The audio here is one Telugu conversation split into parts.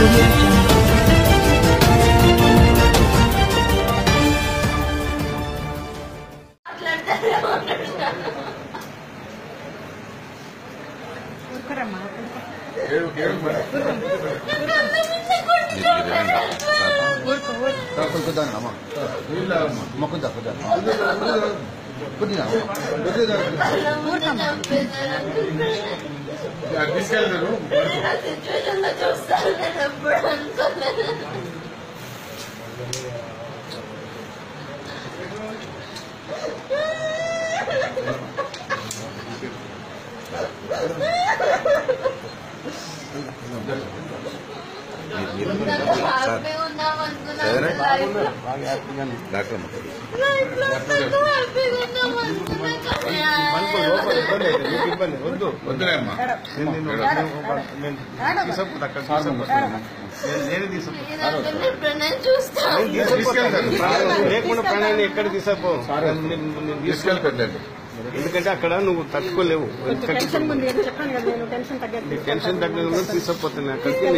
Audio Jungle. లేకుండా ప్రాణాన్ని ఎక్కడ తీసాపో తీసుకెళ్ళిపోలేదు ఎందుకంటే అక్కడ నువ్వు తట్టుకోలేవు టెన్షన్ తగ్గకుండా తీసుకుపోతున్నా అక్కడికి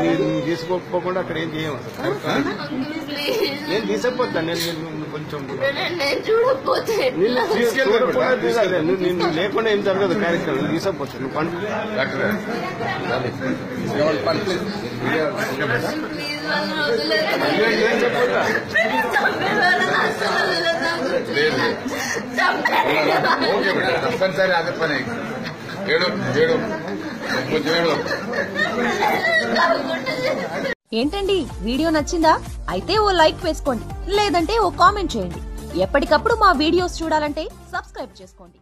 నేను తీసుకోకపోకుండా అక్కడ ఏం చేయము నేను తీసుకుపోతాను నేను కొంచెం నిన్ను లేకుండా ఏం జరగదు కార్యక్రమం తీసుకుపోతాను నువ్వు పండు తప్పనిసరి అదే పని ఏంటండి వీడియో నచ్చిందా? అయితే ఓ లైక్ వేసుకోండి, లేదంటే ఓ కామెంట్ చేయండి. ఎప్పటికప్పుడు మా వీడియోస్ చూడాలంటే సబ్స్క్రైబ్ చేసుకోండి.